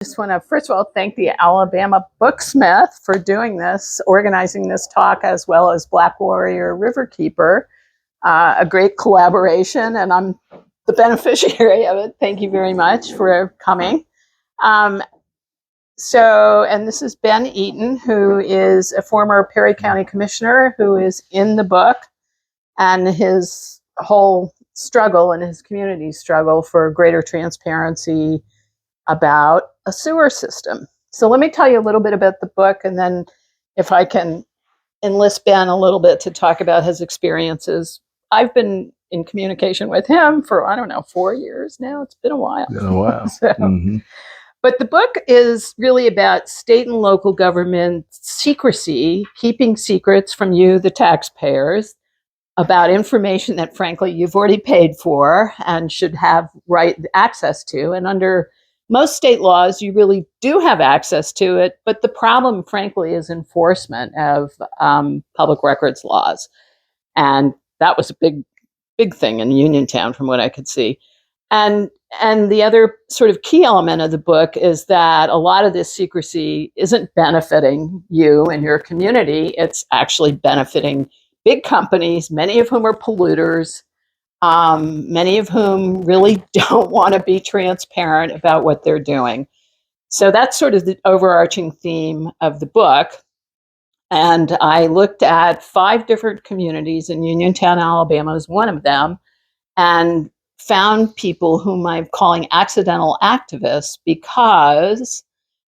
just want to, first of all, thank the Alabama Booksmith for doing this, organizing this talk, as well as Black Warrior Riverkeeper. A great collaboration, and I'm the beneficiary of it. Thank you very much for coming. And this is Ben Eaton, who is a former Perry County Commissioner, who is in the book, and his whole struggle and his community's struggle for greater transparency about a sewer system. So let me tell you a little bit about the book, and then if I can enlist Ben a little bit to talk about his experiences. I've been in communication with him for, 4 years now. It's been a while. But the book is really about state and local government secrecy, keeping secrets from you, the taxpayers, about information that, frankly, you've already paid for and should have right access to. And under most state laws, you really do have access to it. But the problem, frankly, is enforcement of public records laws. And that was a big thing in Uniontown, from what I could see. And the other sort of key element of the book is that a lot of this secrecy isn't benefiting you and your community. It's actually benefiting big companies, many of whom are polluters, many of whom really don't want to be transparent about what they're doing. So that's sort of the overarching theme of the book. And I looked at 5 different communities, and Uniontown, Alabama is one of them, and found people whom I'm calling accidental activists because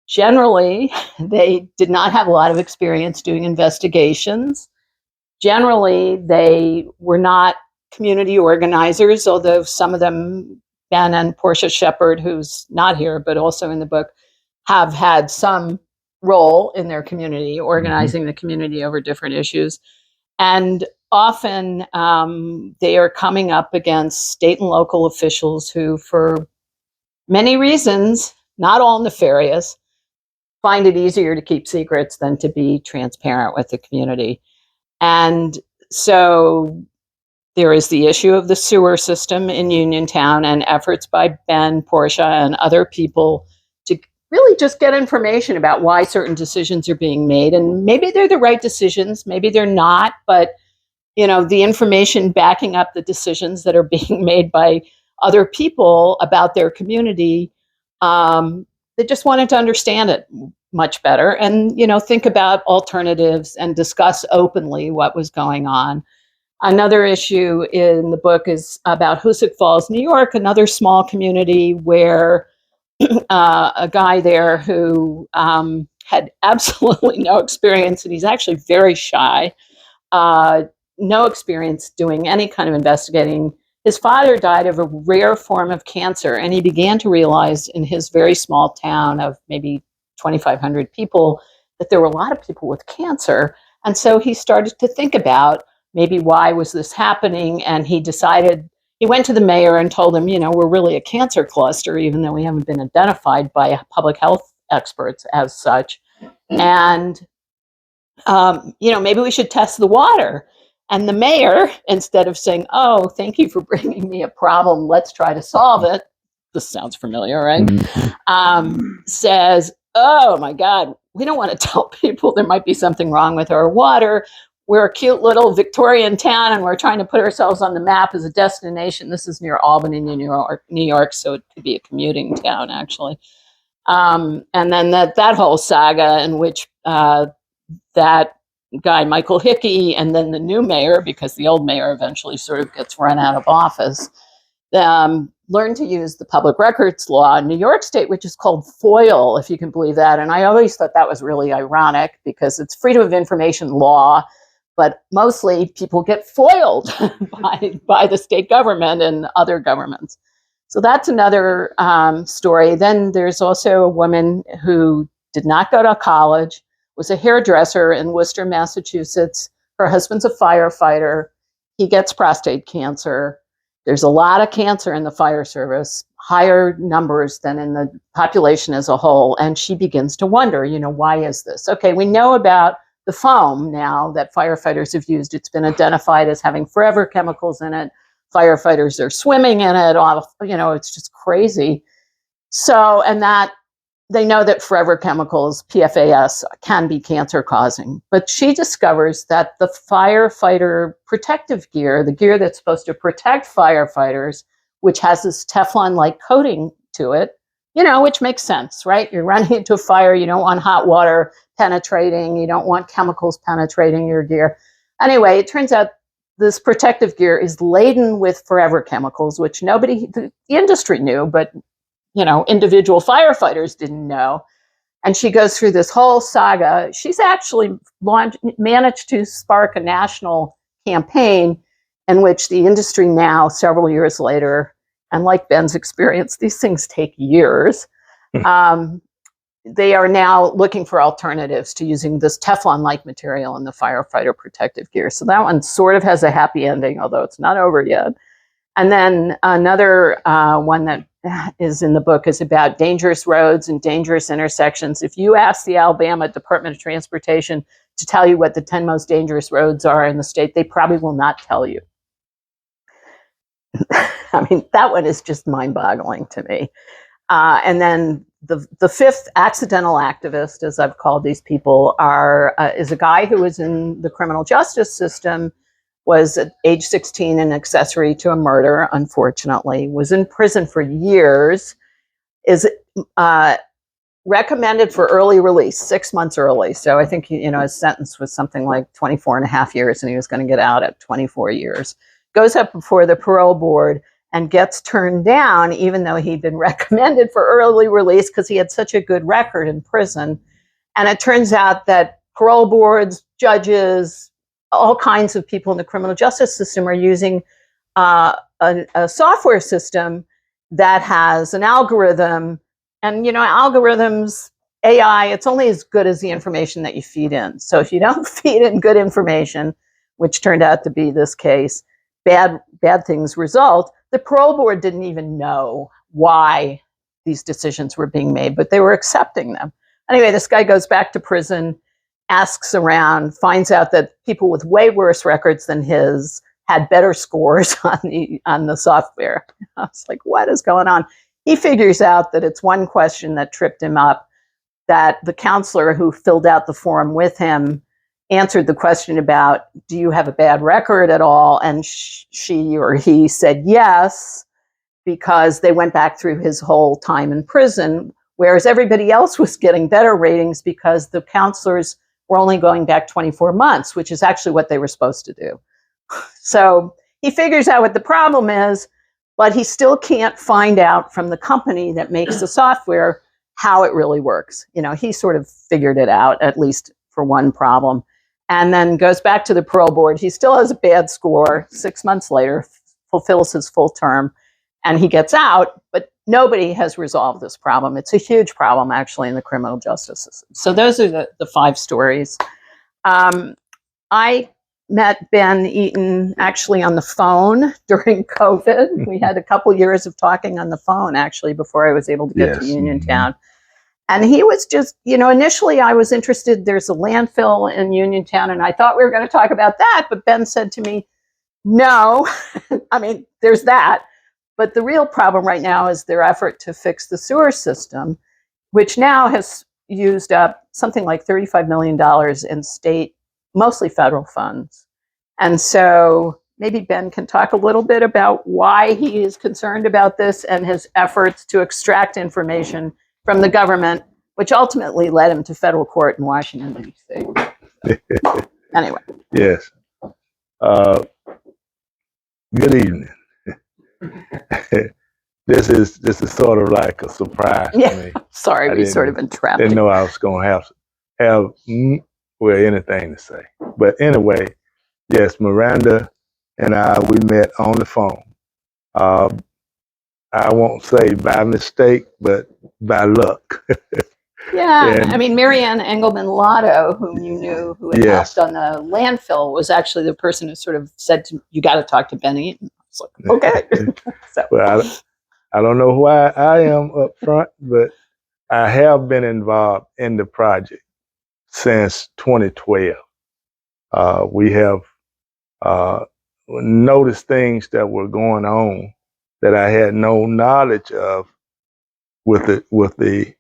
generally they did not have a lot of experience doing investigations. Generally, they were not community organizers, although some of them, Ben and Portia Shepard, who's not here, but also in the book, have had some role in their community, organizing the community over different issues. And often they are coming up against state and local officials who, for many reasons, not all nefarious, find it easier to keep secrets than to be transparent with the community. And so there is the issue of the sewer system in Uniontown and efforts by Ben, Portia, and other people to really just get information about why certain decisions are being made. And maybe they're the right decisions, maybe they're not, but the information backing up the decisions that are being made by other people about their community, they just wanted to understand it much better and, think about alternatives and discuss openly what was going on. Another issue in the book is about Hoosick Falls, New York, another small community where a guy there who had absolutely no experience, and he's actually very shy, no experience doing any kind of investigating. His father died of a rare form of cancer, and he began to realize in his very small town of maybe 2,500 people that there were a lot of people with cancer. And so he started to think about maybe why was this happening, and he went to the mayor and told him, we're really a cancer cluster, even though we haven't been identified by public health experts as such. And, maybe we should test the water. And the mayor, instead of saying, oh, thank you for bringing me a problem, let's try to solve it. This sounds familiar, right? Says, oh my God, we don't want to tell people there might be something wrong with our water. We're a cute little Victorian town, and we're trying to put ourselves on the map as a destination. This is near Albany, New York, so it could be a commuting town, actually. And then that whole saga in which that guy, Michael Hickey, and then the new mayor, because the old mayor eventually sort of gets run out of office, learned to use the public records law in New York State, which is called FOIL, if you can believe that. And I always thought that was really ironic because it's freedom of information law, but mostly people get foiled by the state government and other governments. So that's another story. Then there's also a woman who did not go to college, was a hairdresser in Worcester, Massachusetts. Her husband's a firefighter. He gets prostate cancer. There's a lot of cancer in the fire service, higher numbers than in the population as a whole. And she begins to wonder, why is this? Okay, we know about the foam now that firefighters have used. It's been identified as having forever chemicals in it. Firefighters are swimming in it. It's just crazy. So, and that they know that forever chemicals, PFAS, can be cancer causing. But she discovers that the firefighter protective gear, the gear that's supposed to protect firefighters, which has this Teflon-like coating to it, which makes sense, right? You're running into a fire, you don't want hot water penetrating, you don't want chemicals penetrating your gear. Anyway, it turns out this protective gear is laden with forever chemicals, which the industry knew, but individual firefighters didn't know. And she goes through this whole saga. She's actually managed to spark a national campaign in which the industry now, several years later, and like Ben's experience, these things take years. They are now looking for alternatives to using this Teflon-like material in the firefighter protective gear. So that one sort of has a happy ending, although it's not over yet. And then another one that is in the book is about dangerous roads and dangerous intersections. If you ask the Alabama Department of Transportation to tell you what the 10 most dangerous roads are in the state, they probably will not tell you. I mean, that one is just mind-boggling to me. And then the fifth accidental activist, as I've called these people, is a guy who was in the criminal justice system, was at age 16 an accessory to a murder, unfortunately, was in prison for years, is recommended for early release, 6 months early. So I think, his sentence was something like 24 and a half years, and he was going to get out at 24 years. Goes up before the parole board and gets turned down, even though he'd been recommended for early release because he had such a good record in prison. And it turns out that parole boards, judges, all kinds of people in the criminal justice system are using a software system that has an algorithm. And, algorithms, AI, it's only as good as the information that you feed in. So if you don't feed in good information, which turned out to be this case, bad things result. The parole board didn't even know why these decisions were being made, but they were accepting them. Anyway, this guy goes back to prison, asks around, finds out that people with way worse records than his had better scores on the software. I was like, what is going on? He figures out that it's one question that tripped him up, that the counselor who filled out the form with him answered the question about, do you have a bad record at all? And she or he said yes, because they went back through his whole time in prison, whereas everybody else was getting better ratings because the counselors were only going back 24 months, which is actually what they were supposed to do. So he figures out what the problem is, but he still can't find out from the company that makes the software how it really works. He sort of figured it out, at least for one problem, and then goes back to the parole board. He still has a bad score. 6 months later, fulfills his full term, and he gets out, but nobody has resolved this problem. It's a huge problem, actually, in the criminal justice system. So those are the 5 stories. I met Ben Eaton actually on the phone during COVID. We had a couple years of talking on the phone, actually, before I was able to get to Uniontown. And he was just, initially I was interested. There's a landfill in Uniontown, and I thought we were going to talk about that. But Ben said to me, no, I mean, there's that. But the real problem right now is their effort to fix the sewer system, which now has used up something like $35 million in state, mostly federal funds. And so maybe Ben can talk a little bit about why he is concerned about this and his efforts to extract information from the government, which ultimately led him to federal court in Washington, D.C. So, anyway. Yes. Good evening. This is sort of like a surprise to me. Sorry, we sort of entrapped you. Didn't know I was going to have anything to say. But anyway, yes, Miranda and we met on the phone. I won't say by mistake, but by luck. Yeah, I mean, Marianne Engelman Lotto, whom you knew, who had helped on the landfill, was actually the person who sort of said, you got to talk to Ben Eaton. I was like, okay. So. Well, I don't know why I am up front, but I have been involved in the project since 2012. We have noticed things that were going on that I had no knowledge of with the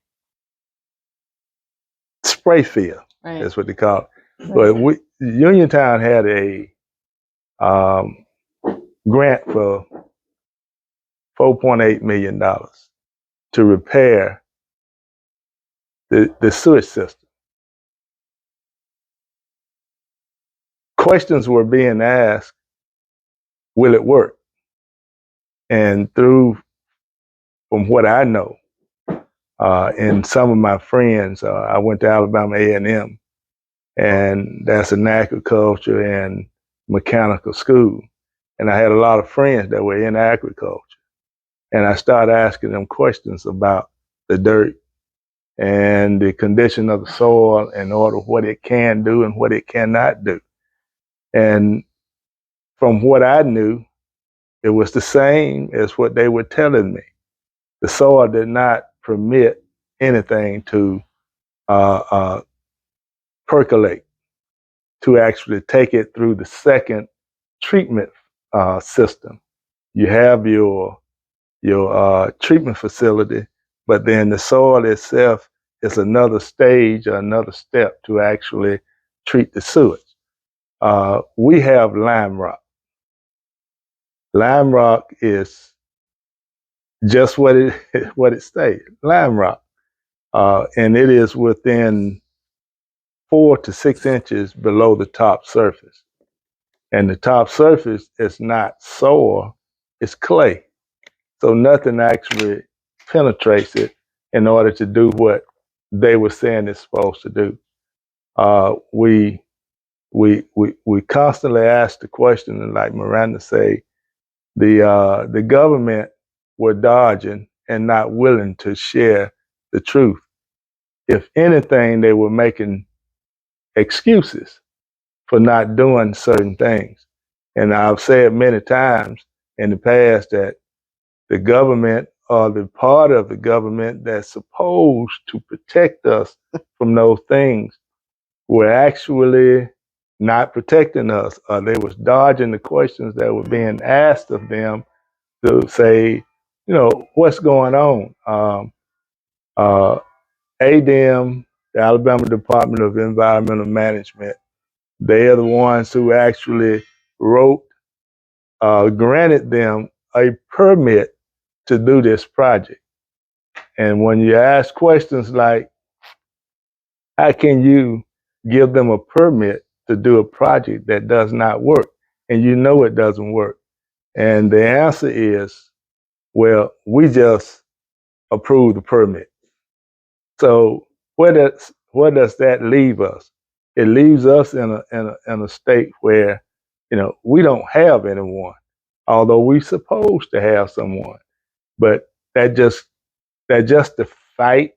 spray field. Right. That's what they call it. But Uniontown had a grant for $4.8 million to repair the sewage system. Questions were being asked, will it work? And from what I know, and some of my friends, I went to Alabama A&M, and that's an agriculture and mechanical school. And I had a lot of friends that were in agriculture. And I started asking them questions about the dirt and the condition of the soil in order what it can do and what it cannot do. And from what I knew, it was the same as what they were telling me. The soil did not permit anything to percolate, to actually take it through the second treatment system. You have your treatment facility, but then the soil itself is another stage or another step to actually treat the sewage. We have lime rock. Lime rock is just what it states, lime rock, and it is within 4 to 6 inches below the top surface. And the top surface is not soil, it's clay. So nothing actually penetrates it in order to do what they were saying it's supposed to do. We constantly ask the question, and like Miranda say, the government were dodging and not willing to share the truth. If anything, they were making excuses for not doing certain things. And I've said many times in the past that the government or the part of the government that's supposed to protect us from those things were actually not protecting us, or they was dodging the questions that were being asked of them to say, what's going on? ADEM, the Alabama Department of Environmental Management, they are the ones who actually granted them a permit to do this project. And when you ask questions like, how can you give them a permit to do a project that does not work? And you know it doesn't work. And the answer is, well, we just approved the permit. So where does that leave us? It leaves us in a state where, we don't have anyone, although we're supposed to have someone. But that just the fight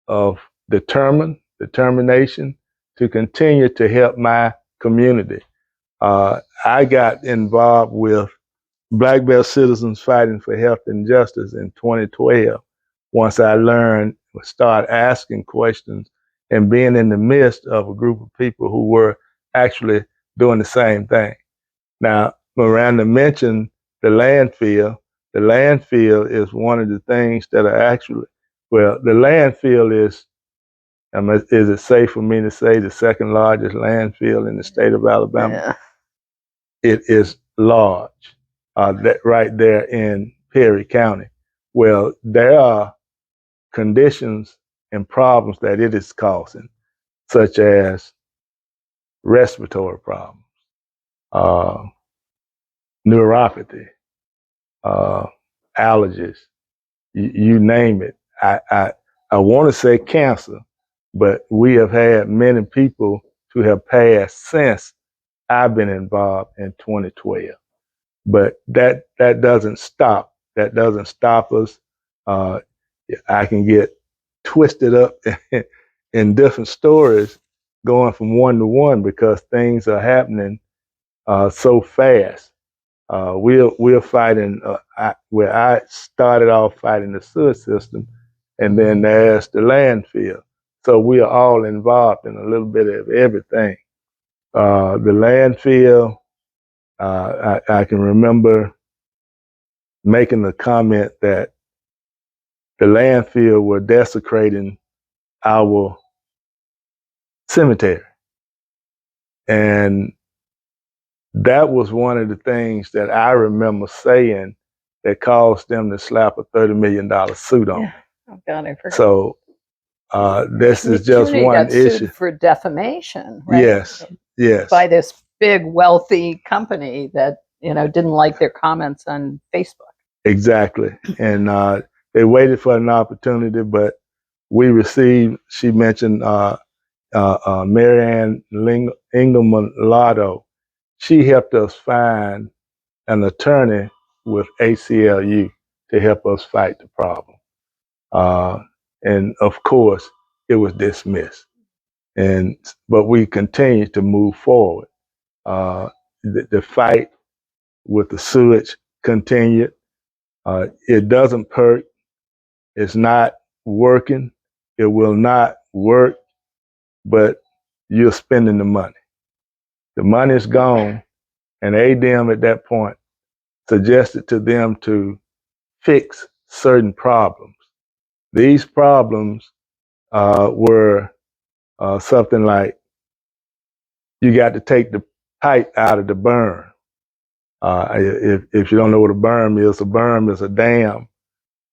of determination to continue to help my community. I got involved with Black Belt Citizens Fighting for Health and Justice in 2012. Once I started asking questions and being in the midst of a group of people who were actually doing the same thing. Now, Miranda mentioned the landfill. The landfill is one of the things that are actually, the landfill is it safe for me to say the second largest landfill in the state of Alabama? Yeah. It is large, that right there in Perry County. Well, there are conditions and problems that it is causing, such as respiratory problems, neuropathy, allergies, you name it. I want to say cancer, but we have had many people who have passed since I've been involved in 2012. But that doesn't stop. That doesn't stop us. I can get twisted up in different stories going from one to one because things are happening so fast. We're fighting where I started off fighting the sewer system, and then there's the landfill. So we are all involved in a little bit of everything. The landfill, I can remember making the comment that the landfill were desecrating our cemetery. And that was one of the things that I remember saying that caused them to slap a $30 million suit on. Yeah. Oh God, I forgot. So this is just Clooney one got issue. sued for defamation, right? Yes, yes. By this big wealthy company that didn't like their comments on Facebook. Exactly. And they waited for an opportunity, but we received, she mentioned Marianne Engelman Lotto. She helped us find an attorney with ACLU to help us fight the problem. And of course, it was dismissed. But we continued to move forward. The fight with the sewage continued. It doesn't perk. It's not working. It will not work, but you're spending the money. The money is gone, and ADM at that point suggested to them to fix certain problems. These problems were something like you got to take the pipe out of the berm. If you don't know what a berm is a dam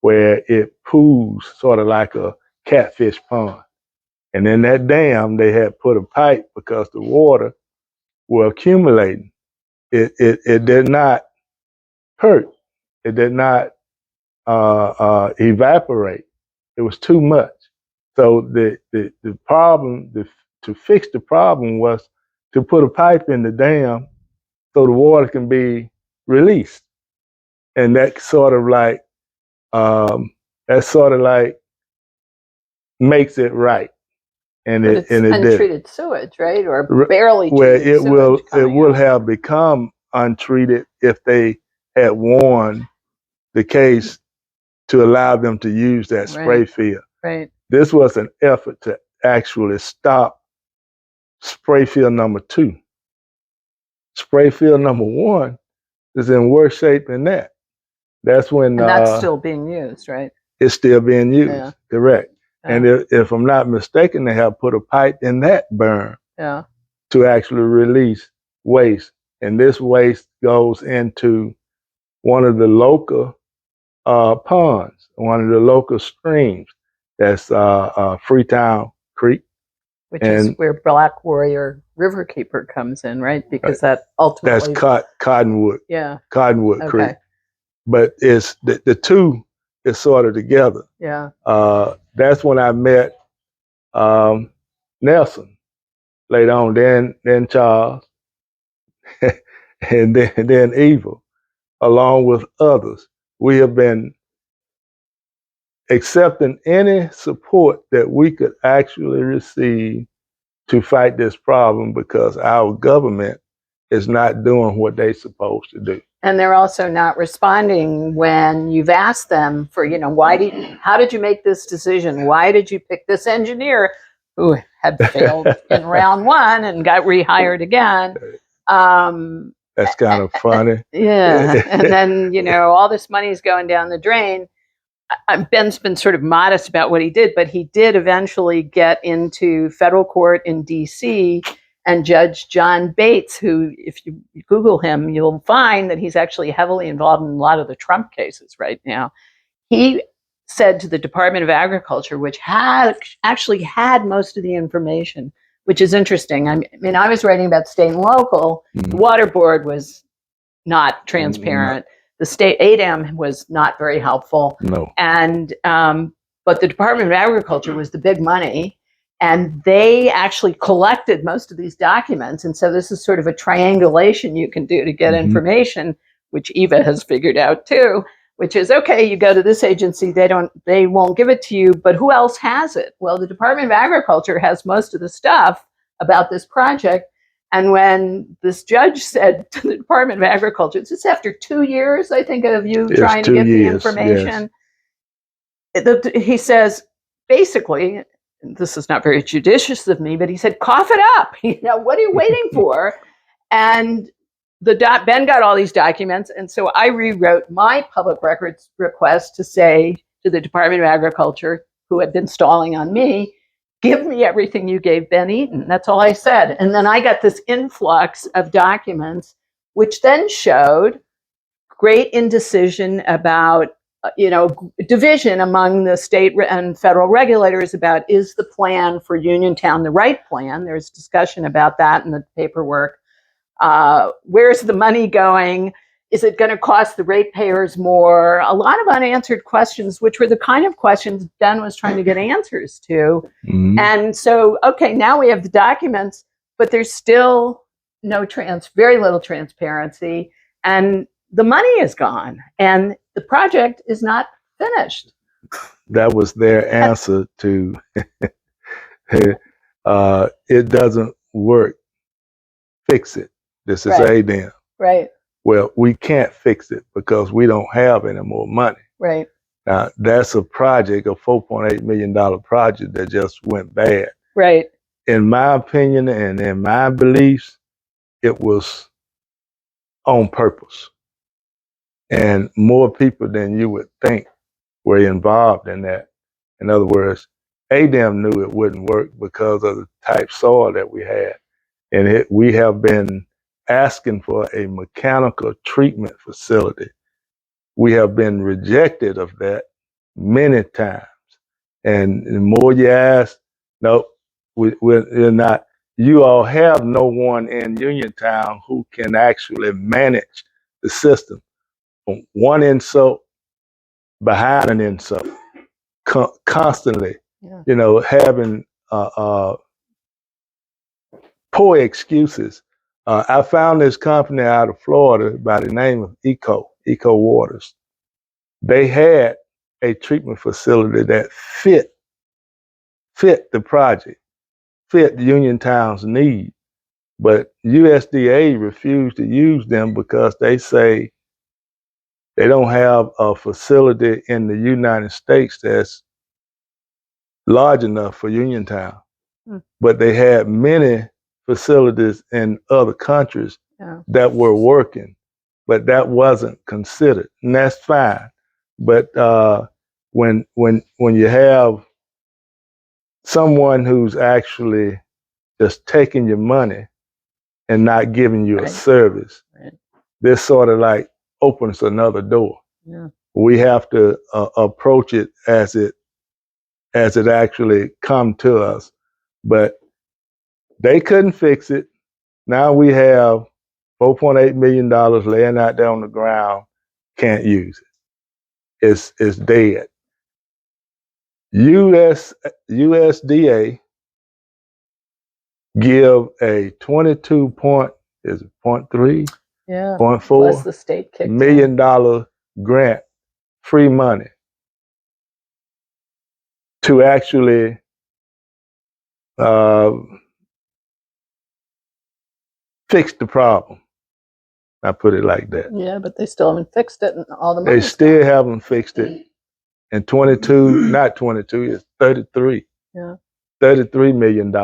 where it pools sort of like a catfish pond. And in that dam, they had put a pipe because the water were accumulating. It did not hurt. It did not evaporate. It was too much. So the problem, to fix the problem was to put a pipe in the dam so the water can be released. And that sort of like makes it right. And But it it's and it did. untreated sewage, right? Or barely Well, treated it will sewage coming out. have become untreated if they had won the case to allow them to use that spray field. Right. This was an effort to actually stop spray field number 2. Spray field number 1 is in worse shape than that. That's when And that's still being used, right? It's still being used. Yeah. Correct. Yeah. And if I'm not mistaken, they have put a pipe in that berm to actually release waste. And this waste goes into one of the local ponds, one of the local streams. That's Freetown Creek. Which is where Black Warrior Riverkeeper comes in, right? Because that ultimately... That's Cottonwood. Yeah. Cottonwood Creek. But it's the two is sort of together. Yeah. That's when I met Nelson. Later on, then Charles, and then Eva, along with others. We have been accepting any support that we could actually receive to fight this problem because our government is not doing what they're supposed to do. And they're also not responding when you've asked them for, how did you make this decision? Why did you pick this engineer who had failed in round 1 and got rehired again? That's kind of funny. Yeah. And then, all this money is going down the drain. Ben's been sort of modest about what he did, but he did eventually get into federal court in D.C., and Judge John Bates, who, if you Google him, you'll find that he's actually heavily involved in a lot of the Trump cases right now. He said to the Department of Agriculture, which actually had most of the information, which is interesting. I mean, I was writing about state and local. The water board was not transparent. The state ADAM was not very helpful. No. And but the Department of Agriculture was the big money. And they actually collected most of these documents. And so this is sort of a triangulation you can do to get information, which Eva has figured out too, which is, okay, you go to this agency, they won't give it to you, but who else has it? Well, the Department of Agriculture has most of the stuff about this project. And when this judge said to the Department of Agriculture, it's just after 2 years, I think, of you trying to get the information, he says, basically, this is not very judicious of me, but he said, cough it up. What are you waiting for? And Ben got all these documents. And so I rewrote my public records request to say to the Department of Agriculture, who had been stalling on me, give me everything you gave Ben Eaton. That's all I said. And then I got this influx of documents, which then showed great indecision about, division among the state and federal regulators about, is the plan for Uniontown the right plan? There's discussion about that in the paperwork. Where's the money going? Is it going to cost the ratepayers more? A lot of unanswered questions, which were the kind of questions Ben was trying to get answers to. Mhm. And so, okay, now we have the documents, but there's still very little transparency, and the money is gone, and the project is not finished. That was their answer to it doesn't work. Fix it. This is Right. ADEM. Right, Well, we can't fix it because we don't have any more money. right, Now, that's a project, a $4.8 million project that just went bad. right. In my opinion and in my beliefs, it was on purpose. And more people than you would think were involved in that. In other words, ADEM knew it wouldn't work because of the type soil that we had. And we have been asking for a mechanical treatment facility. We have been rejected of that many times. And the more you ask, no, we're not. You all have no one in Uniontown who can actually manage the system. One insult behind an insult, constantly, Yeah. having poor excuses. I found this company out of Florida by the name of Eco Waters. They had a treatment facility that fit the project, fit Uniontown's need, but USDA refused to use them because they say they don't have a facility in the United States that's large enough for Uniontown. But they had many facilities in other countries that were working, but that wasn't considered, and that's fine. But when you have someone who's actually just taking your money and not giving you a service, this sort of like opens another door. Yeah. We have to approach it as it actually come to us, but they couldn't fix it. Now we have $4.8 million laying out there on the ground, can't use it. It's dead. USDA give a 22 point, is it 0.3? Yeah. 0.4 Plus the state kicked $1 million grant, free money, to actually fix the problem. I put it like that. Yeah, but they still haven't fixed it, and all the They money. still haven't fixed it. And 22, not 22, it's 33. Yeah. $33 million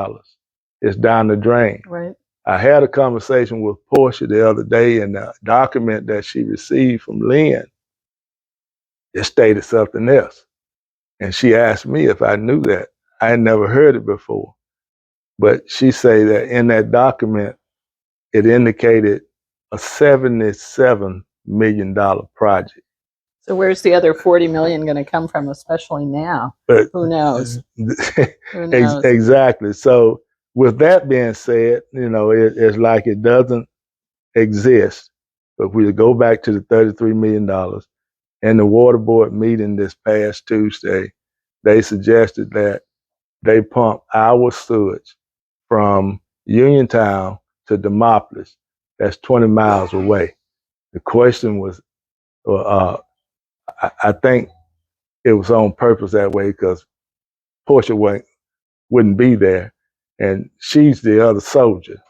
is down the drain. Right. I had a conversation with Portia the other day, and the document that she received from Lynn, it stated something else. And she asked me if I knew that. I had never heard it before. But she said that in that document, it indicated a $77 million project. So where's the other 40 million going to come from, especially now? But Who knows? Who knows? Exactly. So with that being said, it's like it doesn't exist. But if we go back to the $33 million, and the water board meeting this past Tuesday, they suggested that they pump our sewage from Uniontown to Demopolis. That's 20 miles away. The question was, I think it was on purpose that way because Portia wouldn't be there, and she's the other soldier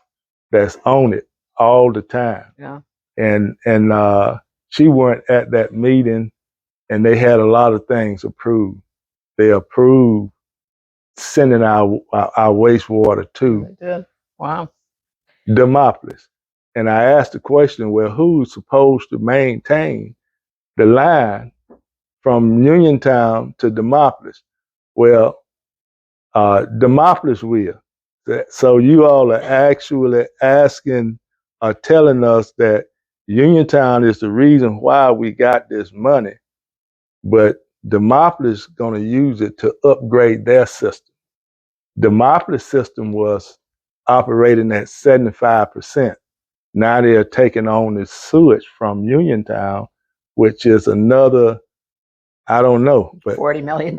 that's on it all the time. Yeah. And she weren't at that meeting, and they had a lot of things approved. They approved sending our wastewater to They did. Wow. Demopolis. And I asked the question, well, who's supposed to maintain the line from Uniontown to Demopolis? Well, Demopolis will. So you all are actually asking or telling us that Uniontown is the reason why we got this money, but Demopolis going to use it to upgrade their system. Demopolis system was operating at 75%. Now they're taking on the sewage from Uniontown, which is another, I don't know, but $40 million.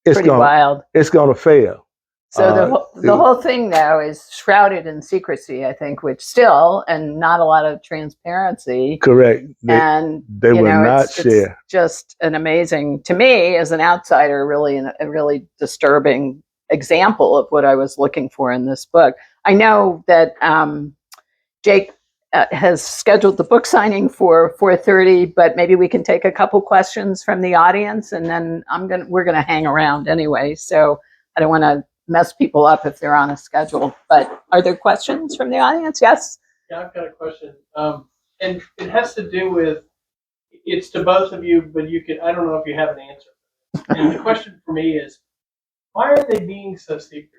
it's Pretty wild. It's going to fail. So the whole thing now is shrouded in secrecy, I think, which still, and not a lot of transparency. Correct. They will not share. It's just an amazing, to me as an outsider, really a really disturbing example of what I was looking for in this book. I know that Jake has scheduled the book signing for 4:30, but maybe we can take a couple questions from the audience, and then we're gonna hang around anyway. So I don't want to mess people up if they're on a schedule. But are there questions from the audience? Yes. Yeah, I've got a question, and it has to do with, it's to both of you, but I don't know if you have an answer. And the question for me is, why are they being so secretive?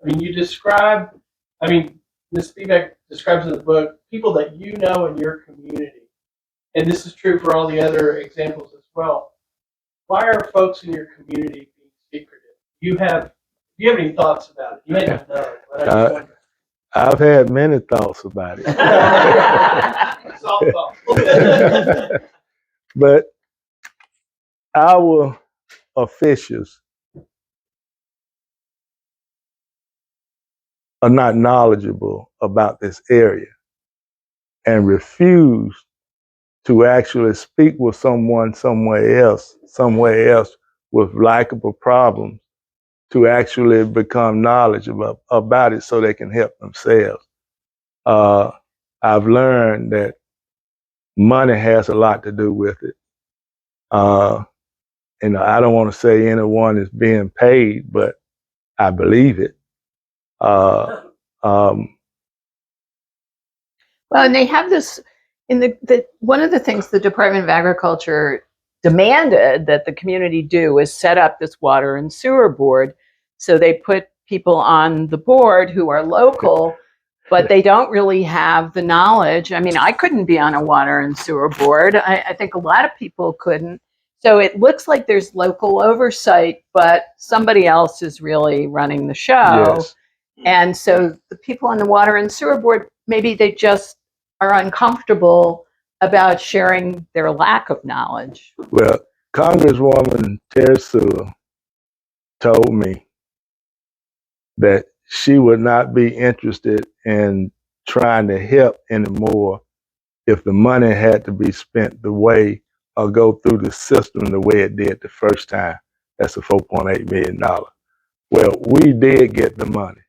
I mean, Ms. Spivack describes in the book people that you know in your community, and this is true for all the other examples as well. Why are folks in your community being secretive? Do you have any thoughts about it? You may not know, but I've had many thoughts about it. But our officials are not knowledgeable about this area and refuse to actually speak with someone somewhere else with likable problems to actually become knowledgeable about it so they can help themselves. I've learned that money has a lot to do with it. And I don't want to say anyone is being paid, but I believe it. Well, and they have this in one of the things the Department of Agriculture demanded that the community do is set up this water and sewer board. So they put people on the board who are local, but they don't really have the knowledge. I mean, I couldn't be on a water and sewer board. I think a lot of people couldn't. So it looks like there's local oversight, but somebody else is really running the show. Yes. And so the people on the water and sewer board, maybe they just are uncomfortable about sharing their lack of knowledge. Well, Congresswoman Terry Sewell told me that she would not be interested in trying to help anymore if the money had to be spent the way or go through the system the way it did the first time. That's the $4.8 million. Well, we did get the money.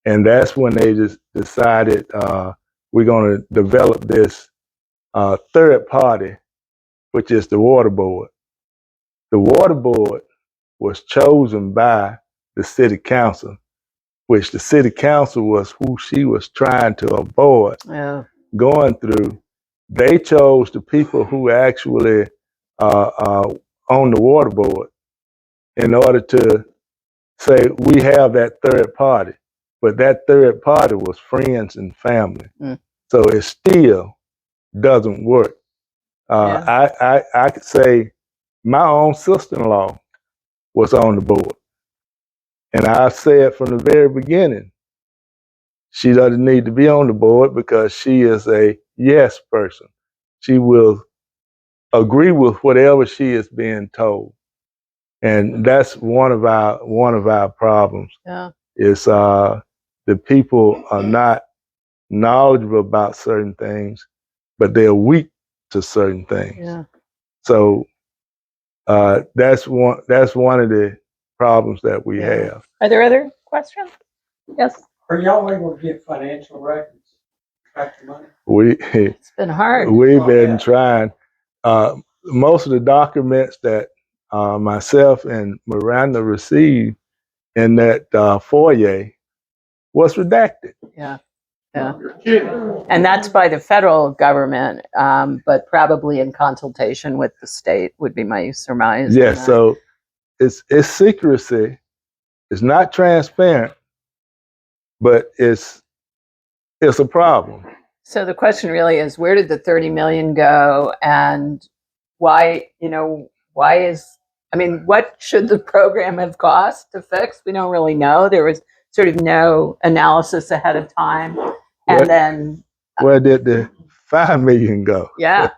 And that's when they just decided we're going to develop this third party, which is the water board. The water board was chosen by the city council, which the city council was who she was trying to avoid going through. They chose the people who actually on the water board in order to say we have that third party. But that third party was friends and family. So it still doesn't work. I could say my own sister-in-law was on the board. And I said from the very beginning, she doesn't need to be on the board because she is a yes person. She will agree with whatever she is being told. And that's one of our problems. Yeah. Is the people are not knowledgeable about certain things, but they're weak to certain things. Yeah. So that's one of the problems that we have. Are there other questions? Yes. Are y'all able to get financial records, track the money? It's been hard. We've been trying. Most of the documents that myself and Miranda received in that foyer was redacted. Yeah. And that's by the federal government, but probably in consultation with the state would be my surmise. Yes, so it's secrecy, It's not transparent, but it's a problem. So the question really is, where did the 30 million go, and why? What should the program have cost to fix? We don't really know. There was sort of no analysis ahead of time, and then where did the 5 million go? Yeah.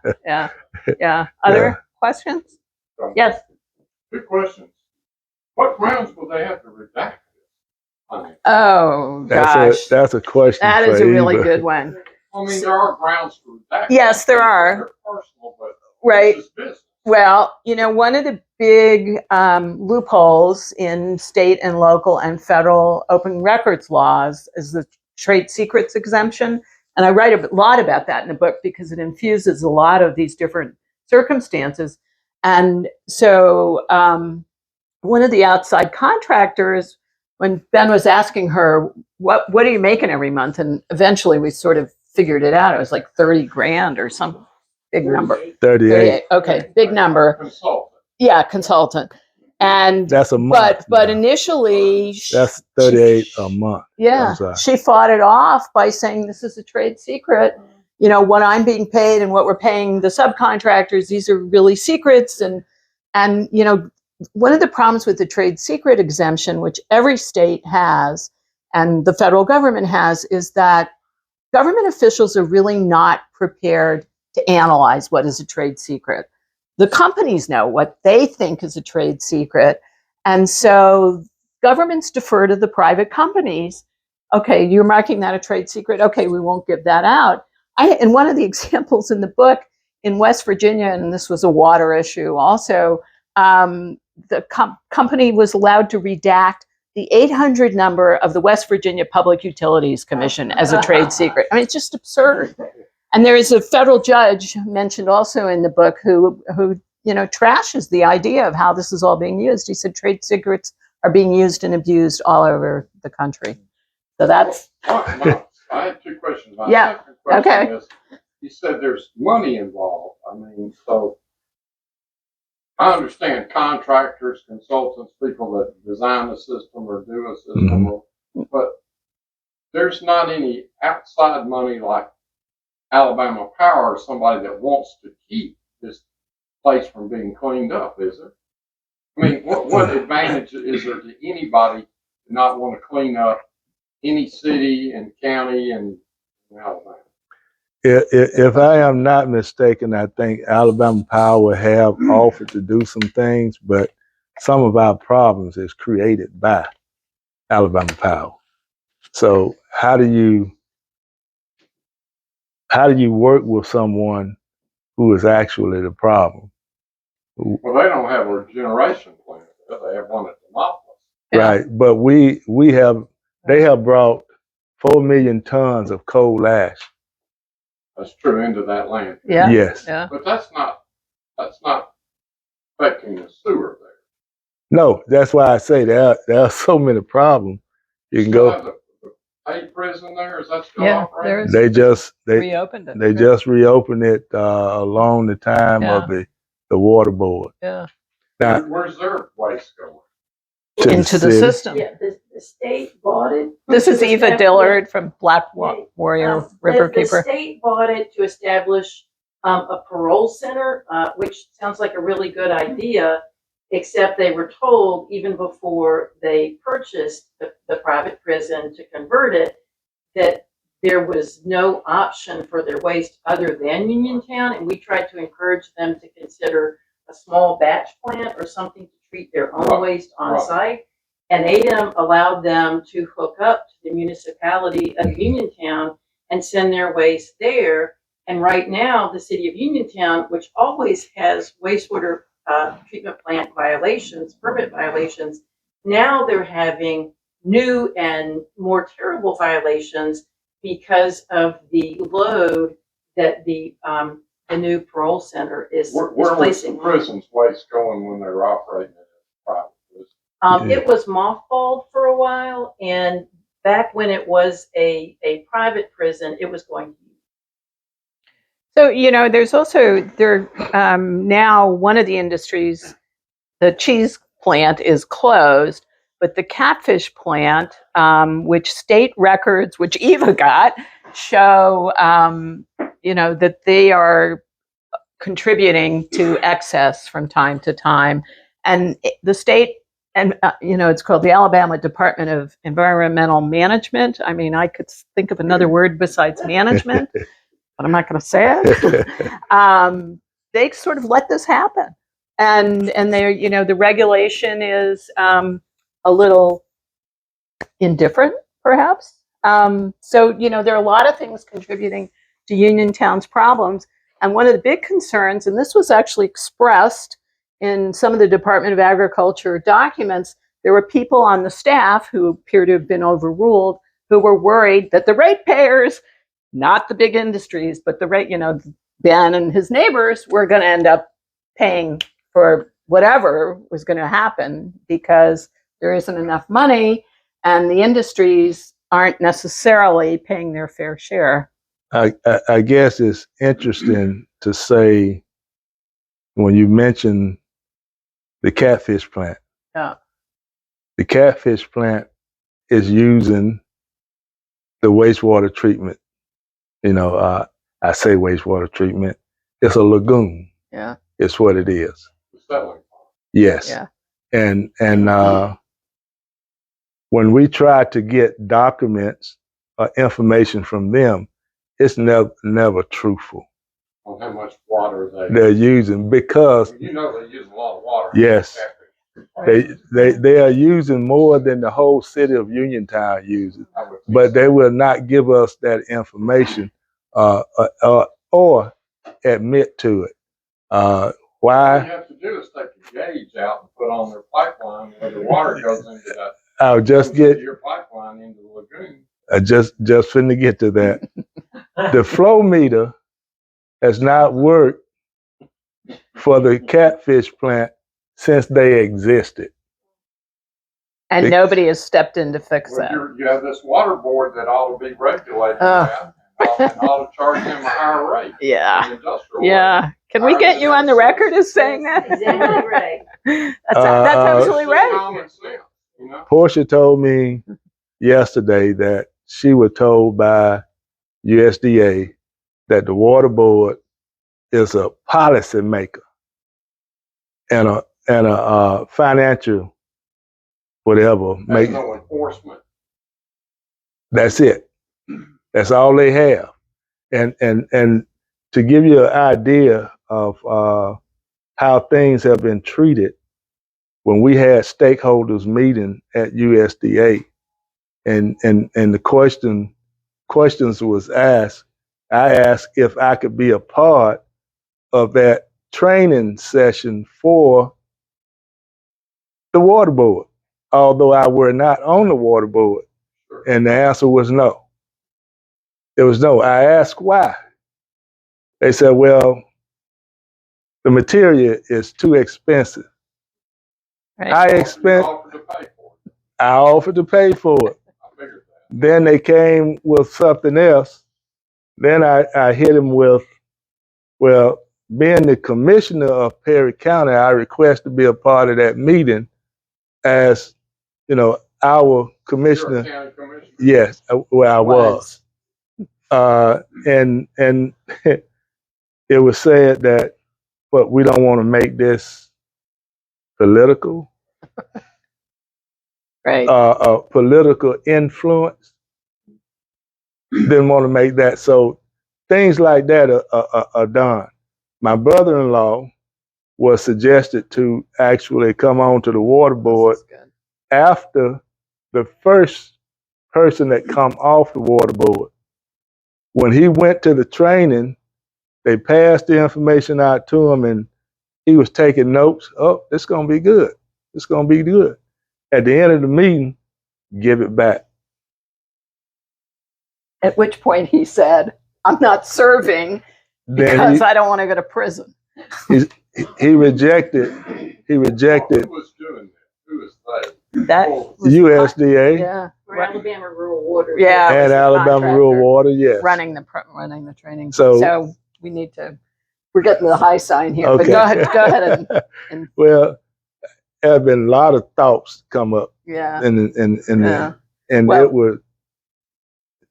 Other questions? Yes. Good questions. What grounds will they have to redact this? Oh gosh, that's a question. That is a really good one. I mean, there are grounds to redact. Yes, there are. They're personal, but Right. this is business. Well, one of the big loopholes in state and local and federal open records laws is the trade secrets exemption. And I write a lot about that in the book because it infuses a lot of these different circumstances. And so one of the outside contractors, when Ben was asking her, what are you making every month? And eventually we sort of figured it out. It was like 30 grand or some big number. 38. Okay, big number. Consultant. Yeah, consultant. And that's a month. But initially, that's 38 a month. Yeah, she fought it off by saying this is a trade secret. What I'm being paid and what we're paying the subcontractors, these are really secrets. And one of the problems with the trade secret exemption, which every state has and the federal government has, is that government officials are really not prepared to analyze what is a trade secret. The companies know what they think is a trade secret. And so governments defer to the private companies. Okay, you're marking that a trade secret. Okay, we won't give that out. And one of the examples in the book in West Virginia, and this was a water issue also, the company was allowed to redact the 800 number of the West Virginia Public Utilities Commission as a trade secret. I mean, it's just absurd. And there is a federal judge mentioned also in the book who trashes the idea of how this is all being used. He said trade secrets are being used and abused all over the country. So that's. I have two questions. My Yeah. second question Okay. is, you said there's money involved. I mean, so I understand contractors, consultants, people that design a system or do a system, but there's not any outside money like Alabama Power or somebody that wants to keep this place from being cleaned up, is there? I mean, what advantage is there to anybody to not want to clean up any city and county in Alabama? If I am not mistaken, I think Alabama Power have offered to do some things, but some of our problems is created by Alabama Power. So how do you work with someone who is actually the problem? Well, they don't have a generation plant. They have one at Demopolis. Right, but they have brought 4 million tons of coal ash. That's true, into that land. Yeah. Yes. Yeah. But that's not affecting the sewer there. No, that's why I say there are so many problems. You can Still go. have the paid prison there. Is that still Yeah, operating? there is. They Reopened it. They just reopened it along the time of the water board. Yeah. Now, Where's their waste going? Into the city. system. Yeah, the state bought it. This is to Eva establish- Dillard from Black Warrior The Riverkeeper. state bought it to establish a parole center, which sounds like a really good idea, except they were told even before they purchased the private prison to convert it, that there was no option for their waste other than Uniontown, and we tried to encourage them to consider a small batch plant or something to treat their own waste on site. And ADEM allowed them to hook up to the municipality of Uniontown and send their waste there. And right now, the city of Uniontown, which always has wastewater treatment plant violations, permit violations, now they're having new and more terrible violations because of the load that the new parole center is Where was the placing. prison's waste going when they were operating it as private prison? It was mothballed for a while, and back when it was a private prison, it was going to. So, there's also now one of the industries, the cheese plant is closed, But the catfish plant, which state records, which Eva got, show, that they are contributing to excess from time to time. And the state, and it's called the Alabama Department of Environmental Management. I mean, I could think of another word besides management, but I'm not going to say it. They sort of let this happen. And they're, the regulation is a little indifferent, perhaps. So, there are a lot of things contributing to Uniontown's problems. And one of the big concerns, and this was actually expressed in some of the Department of Agriculture documents, there were people on the staff who appear to have been overruled, who were worried that the ratepayers, not the big industries, but Ben and his neighbors were going to end up paying for whatever was going to happen because there isn't enough money and the industries aren't necessarily paying their fair share. I guess it's interesting to say when you mention the catfish plant. Yeah. The catfish plant is using the wastewater treatment. I say wastewater treatment. It's a lagoon. Yeah. It's what it is. Settling. Yes. Yeah. And when we try to get documents or information from them, it's never truthful. On how much water they're using, because they use a lot of water. Yes. They are using more than the whole city of Uniontown uses, but they will not give us that information or admit to it. Why? All you have to do is take a gauge out and put on their pipeline where the water goes into that. I'll just get your pipeline into the lagoon. Just finna get to that. The flow meter has not worked for the catfish plant since they existed. And nobody has stepped in to fix that. You have this water board that ought to be regulating that and ought to charge them a higher rate. Yeah. Yeah. Can we get you on the record as saying that? Exactly right. That's absolutely right. Common sense, Portia told me yesterday that she was told by USDA that the water board is a policy maker and a financial whatever. There's no enforcement. That's it. That's all they have. And to give you an idea of how things have been treated, when we had stakeholders meeting at USDA, and the questions was asked, I asked if I could be a part of that training session for the water board, although I were not on the water board. And the answer was no. It was no. I asked why. They said, well, the material is too expensive. Right. I offered to pay for it. Then they came with something else. Then I hit him with, well, being the commissioner of Perry County, I request to be a part of that meeting as, our commissioner. You're a county commissioner? Yes, where I was. And it was said that, but we don't want to make this political. Right. Political influence. Didn't want to make that. So things like that are done. My brother-in-law was suggested to actually come on to the water board after the first person that come off the water board. When he went to the training, they passed the information out to him and he was taking notes. Oh, it's going to be good. It's going to be good. At the end of the meeting, give it back. At which point he said, I'm not serving because I don't want to go to prison. He rejected. Who was doing that? Who was they? That was USDA. Yeah. For Alabama Rural Water. Yeah. And Alabama Rural Water, yes. Running the training. So we need to, we're getting the high sign here, okay. but go ahead and well, there have been a lot of thoughts come up Yeah. and Yeah. it would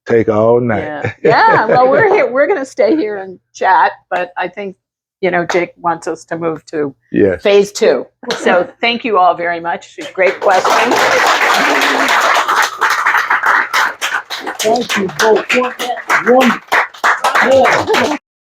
take all night. Yeah. Well, we're here. We're going to stay here and chat, but I think, Jake wants us to move to Yes. phase 2. So thank you all very much. Great questions. Thank you both. One